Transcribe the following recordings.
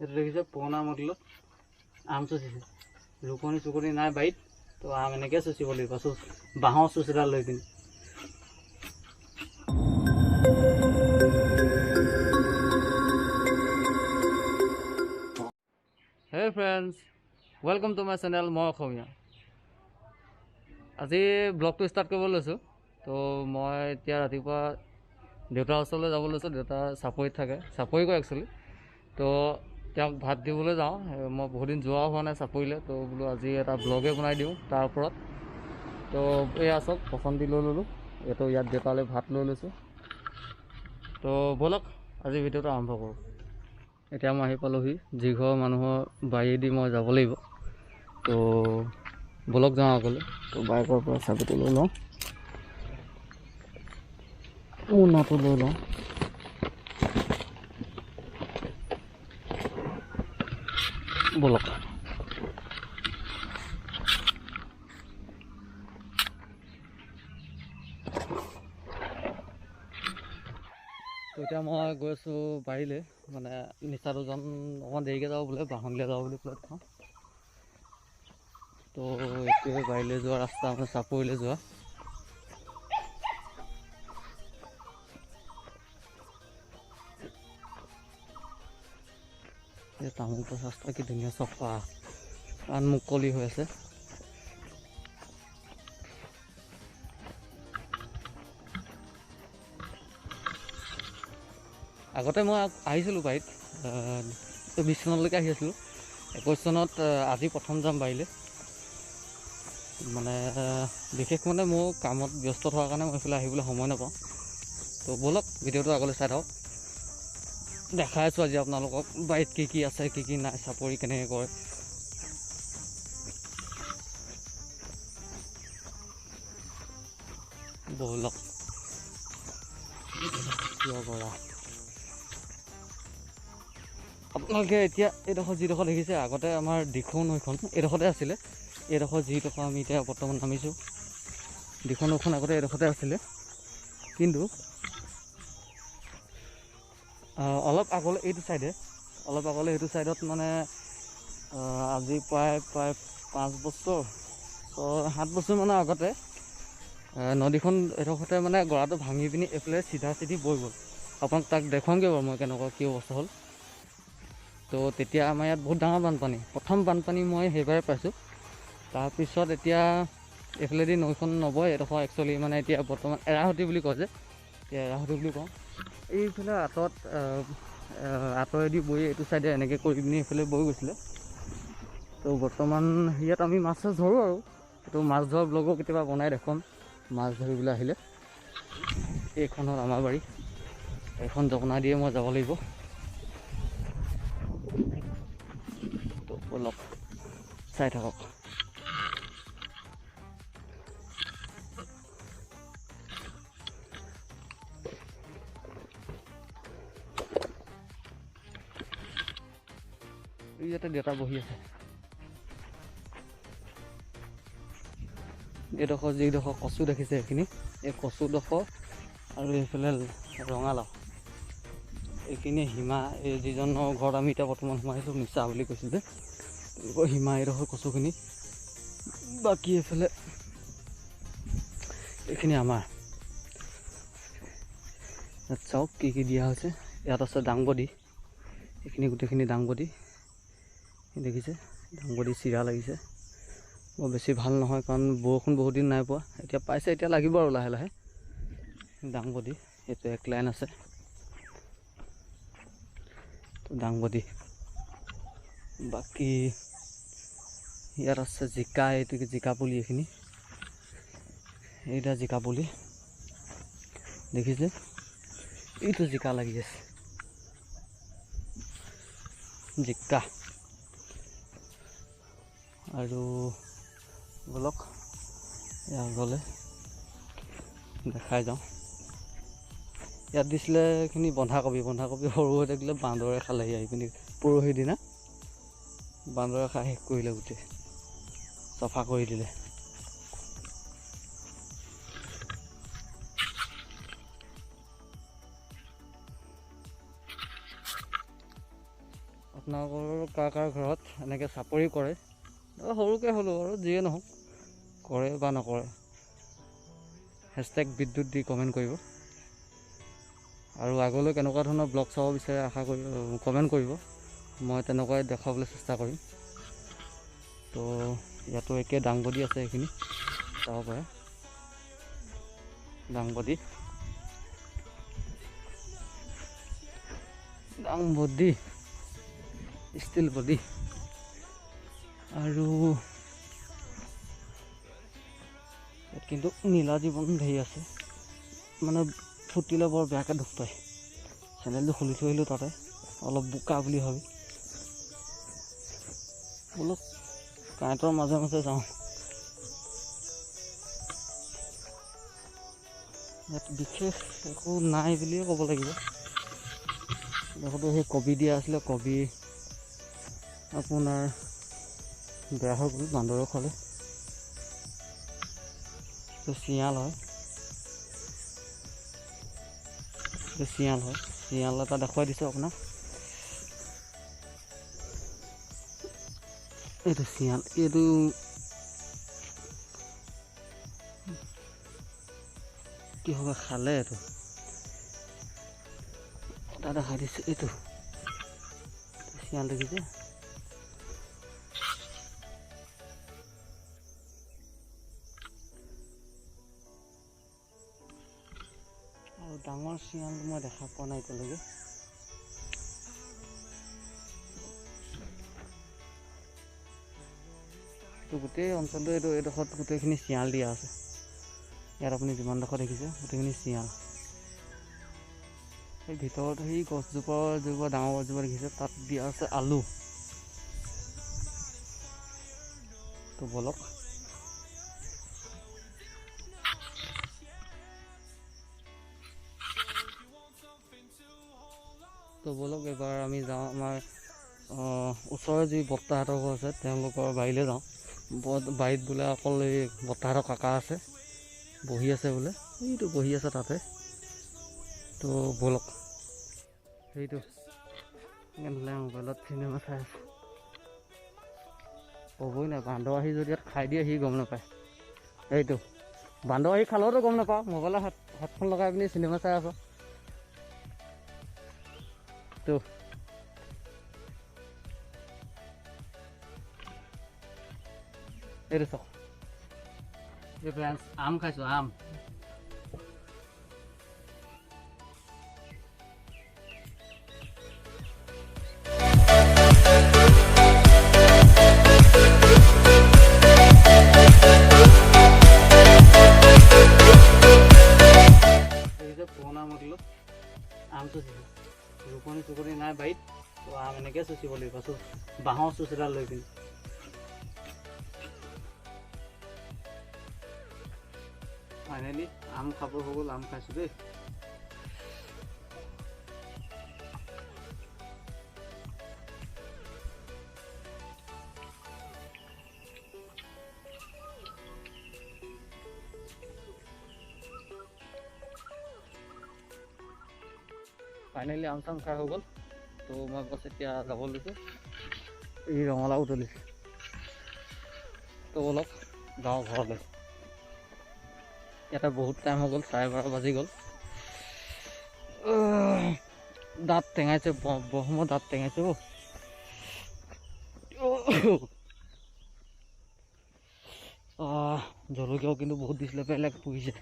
এটা দেখিছে পুৰণা মডেলত আম চুচিছে, ৰুকনি চুকনি নাই বাৰীত, তো আম এনেকৈ চুচিব লাগিব, বাঁহৰ চুচ এডাল লৈ পিনি। হে friends, welcome to my channel, মই অসমীয়া। আজি ব্লগটো ষ্টাৰ্ট কৰিব লৈছোঁ। তো মই এতিয়া ৰাতিপুৱা দেউতাৰ ওচৰলৈ যাব লৈছোঁ। দেউতা চাপৰিত থাকে, চাপৰি কয় একচুৱেলি। তো তেওঁক ভাত দিবলৈ যাওঁ। মই বহুত দিন যোৱাও হোৱা নাই চাপৰিলৈ, তো বোলো আজি এটা ব্লগে বনাই দিওঁ তাৰ ওপৰত। তো এয়া চাওক, পচন্দ দি লৈ ল'লোঁ। এইটো ইয়াত দেউতালৈ ভাত লৈ লৈছোঁ। তো ব'লক আজি ভিডিঅ'টো আৰম্ভ কৰোঁ। এতিয়া মই আহি পালোহি, যিঘৰ মানুহৰ বাৰীয়েদি মই যাব লাগিব। তো ব'লক যাওঁ আগলৈ। তো বাইকৰ পৰা চাবিটো লৈ লওঁ, মোনাটো লৈ লওঁ। ব'লক। তো এতিয়া মই গৈ আছোঁ বাৰীলৈ, মানে নিচা দুজন অকণমান দেৰিকৈ যাব বোলে, বাহনলৈ যাব বুলি ক'লে থওঁ। তো এইটোৱে বাৰীলৈ যোৱা ৰাস্তা, মানে চাপৰিলৈ যোৱা। এই তামোল গছ ৰাস্তা কি ধুনীয়া চফা, কাৰণ মুকলি হৈ আছে। আগতে মই আহিছিলোঁ বাৰীত, 20 চনলৈকে আহি আছিলোঁ। 21 চনত আজি প্ৰথম যাম বাৰীলৈ। মানে বিশেষ মানে মোৰ কামত ব্যস্ত থকাৰ কাৰণে মই এইফালে আহিবলৈ সময় নাপাওঁ। তো ব'লক ভিডিঅ'টো আগলৈ চাই থাকক। দেখাই আছোঁ আজি আপোনালোকক বাৰীত কি কি আছে, কি কি নাই, চাপৰি কেনেকৈ কৰে। ব'লক। কিয় কৰা আপোনালোকে এতিয়া এইডোখৰ যিডোখৰ দেখিছে, আগতে আমাৰ দিখৌ নৈখন এইডোখৰতে আছিলে। এইডোখৰ যিডোখৰ আমি এতিয়া বৰ্তমান নামিছোঁ, দিখৌ নৈখন আগতে এইডোখৰতে আছিলে। কিন্তু অলপ আগলৈ এইটো ছাইডে, অলপ আগলৈ সেইটো ছাইডত মানে আজি প্ৰায় 5 বছৰ 7 বছৰমানৰ আগতে নদীখন এডোখৰতে মানে গৰাটো ভাঙি পিনি এইফালে চিধা চিধি বৈ গ'ল। আপোনাক তাক দেখুৱামগৈ বাৰু মই কেনেকুৱা কি অৱস্থা হ'ল। তো তেতিয়া আমাৰ ইয়াত বহুত ডাঙৰ বানপানী, প্ৰথম বানপানী মই সেইবাৰে পাইছোঁ। তাৰপিছত এতিয়া এইফালেদি নৈখন নবয়, এডোখৰ একচুৱেলি মানে এতিয়া বৰ্তমান এৰাহতি বুলি কয় যে, এতিয়া এৰাহতি বুলি কওঁ। এইফালে আঁতৰেদি বৈ এইটো ছাইডে এনেকৈ কৰি পিনি এইফালে বৈ গৈছিলে। তো বৰ্তমান ইয়াত আমি মাছ চাছ ধৰোঁ আৰু এইটো মাছ ধৰা ব্লগো কেতিয়াবা বনাই দেখুৱাম, মাছ ধৰিবলৈ আহিলে। এইখন হ'ল আমাৰ বাৰী, এইখন জপনা দিয়ে মই যাব লাগিব। তো অলপ চাই থাকক। ইয়াতে দেউতা বহি আছে। এইডোখৰ যিডোখৰ কচু দেখিছে এইখিনি, এই কচুডোখৰ আৰু এইফালে ৰঙালাও, এইখিনি সীমা। এই যিজনৰ ঘৰত আমি এতিয়া বৰ্তমান সোমাইছোঁ, মিছা বুলি কৈছোঁ যে, সীমা এইডোখৰ কচুখিনি। বাকী এইফালে এইখিনি আমাৰ। ইয়াত চাওক কি কি দিয়া হৈছে। ইয়াত আছে দাংবডি, এইখিনি গোটেইখিনি দাংবডি দেখিছে, দাংবডি চিৰা লাগিছে। বৰ বেছি ভাল নহয়, কাৰণ বৰষুণ বহুত দিন নাই পোৱা, এতিয়া পাইছে, এতিয়া লাগিব আৰু লাহে লাহে দাংবডি। এইটো এক লাইন আছে তো দাংবডি। বাকী ইয়াত আছে জিকা, এইটো জিকা পুলি, এইখিনি এইটা জিকা পুলি দেখিছে, এইটো জিকা লাগি আছে, জিকা। আৰু ব'লক ইয়াত গ'লে দেখাই যাওঁ। ইয়াত দিছিলে এইখিনি বন্ধাকবি, বন্ধাকবি সৰু হৈ থাকিলে বান্দৰে খালেহি আহি পিনি। পৰহি দিনা বান্দৰে খাই শেষ কৰিলে, গোটেই চফা কৰি দিলে। আপোনালোকৰ কাৰ ঘৰত এনেকৈ চাপৰি কৰে, সৰুকৈ হ'লেও আৰু যিয়ে নহওক কৰে বা নকৰে, # বিদ্যুৎ দি কমেণ্ট কৰিব। আৰু আগলৈ কেনেকুৱা ধৰণৰ ব্লগ চাব বিচাৰে আশা কৰি কমেণ্ট কৰিব, মই তেনেকুৱাই দেখাবলৈ চেষ্টা কৰিম। তো ইয়াতো একে দাংবডি আছে, এইখিনি চাব পাৰে, দাংবডি ষ্টিল বডি। আৰু ইয়াত কিন্তু নীলা জীৱন ধেৰ আছে, মানে ফুটিলে বৰ বেয়াকৈ দুখ পায়। চেনেলটো খুলি থৈ আহিলোঁ তাতে, অলপ বোকা বুলি ভাবি। বোলো কাৰেণ্টৰ মাজে মাজে যাওঁ। ইয়াত বিশেষ একো নাই বুলিয়ে ক'ব লাগিব। দেখোঁতো সেই কবি দিয়া আছিলে, কবি আপোনাৰ বেয়া হৈ গ'ল বান্দৰৰ খালে। শিয়াল হয়, শিয়াল এটা দেখুৱাই দিছোঁ আপোনাক। এইটো শিয়াল, এইটো কি হ'ব খালে, এইটো এটা দেখাই দিছোঁ। এইটো শিয়াল দেখিছে, আৰু ডাঙৰ শিয়াল মই দেখা পোৱা নাই এতিয়ালৈকে। তো গোটেই অঞ্চলটো এইডোখৰত গোটেইখিনি শিয়াল দিয়া আছে। ইয়াত আপুনি যিমানডোখৰ দেখিছে গোটেইখিনি শিয়াল। সেই ভিতৰত সেই গছজোপা ডাঙৰ গছজোপা দেখিছে, তাত দিয়া আছে আলু। তো বলক এবাৰ আমি যাওঁ, আমাৰ ওচৰৰ যি বৰ্তাহঁতৰ ঘৰ আছে তেওঁলোকৰ বাৰীলৈ যাওঁ। বাৰীত বোলে অকল এই বৰ্তাহঁতৰ কাকা আছে, বহি আছে বোলে, এইটো বহি আছে তাতে। তো বলক, সেইটো কেনেহ'লে মোবাইলত চিনেমা চাই আছে, ক'বই নাই। বান্দৰ আহি যদি ইয়াত খাই দিয়ে সি গম নাপায়। এইটো বান্দৰ আহি খালেওতো গম নাপাওঁ, মোবাইলত হেডফোন লগাই পিনি চিনেমা চাই আছোঁ। তো এইটো চাওক, এই ফ্ৰেণ্ডছ আম খাইছোঁ, আম। পুৰণা মডেলত আম চুচিছোঁ, ৰুকনি নাই বাৰীত, তো আম এনেকৈ চুচিব লাগিব। বাঁহৰ চুচ এডাল লৈ পিনি ফাইনেলি আম খাব হৈ গ'ল। আম খাইছোঁ দেই। ফাইনেলি আম চাম খাই হৈ গ'ল। তো মই বছ এতিয়া যাব লৈছোঁ, এই ৰঙালাও তুলিছোঁ। তো অলপ যাওঁ ঘৰলৈ। ইয়াতে বহুত টাইম হৈ গ'ল, 12:30 বাজি গ'ল। দাঁত টেঙাইছে, বৰষুণৰ দাঁত টেঙাইছে। জলকীয়াও কিন্তু বহুত দিছিলে, বেলেগ পুহিছে।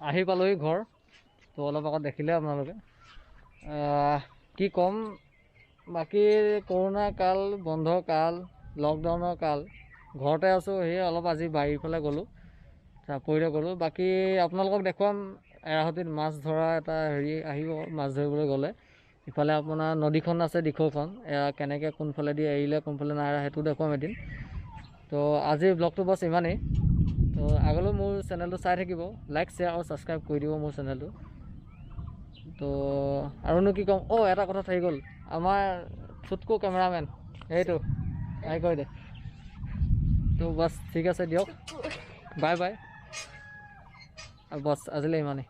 আহি পালোহি ঘৰ। তো অলপ আগত দেখিলে আপোনালোকে, কি ক'ম, বাকী কৰোণা কাল, বন্ধ কাল, লকডাউনৰ কাল, ঘৰতে আছোঁ। সেয়ে অলপ আজি বাৰীৰ ফালে গ'লোঁ, চাপৰিলৈ গ'লোঁ। বাকী আপোনালোকক দেখুৱাম এৰাসুতিত মাছ ধৰা এটা আহিব, মাছ ধৰিবলৈ গ'লে। ইফালে আপোনাৰ নদীখন আছে, দিখৌখন, কেনেকৈ কোনফালেদি এৰিলে কোনফালে নাই এৰা সেইটো দেখুৱাম এদিন। তো আজিৰ ব্লগটো বছ ইমানেই। তো আগলৈ মোৰ চেনেলটো চাই থাকিব, লাইক শ্বেয়াৰ আৰু ছাবস্ক্ৰাইব কৰি দিব মোৰ চেনেলটো। তো আৰুনো কি ক'ম, এটা কথা থাকি গ'ল, আমাৰ ফুটকো কেমেৰামেন সেইটো আহি কৈ দে। তো বছ ঠিক আছে দিয়ক, বাই বাই। আৰু বছ আজিলৈ ইমানেই।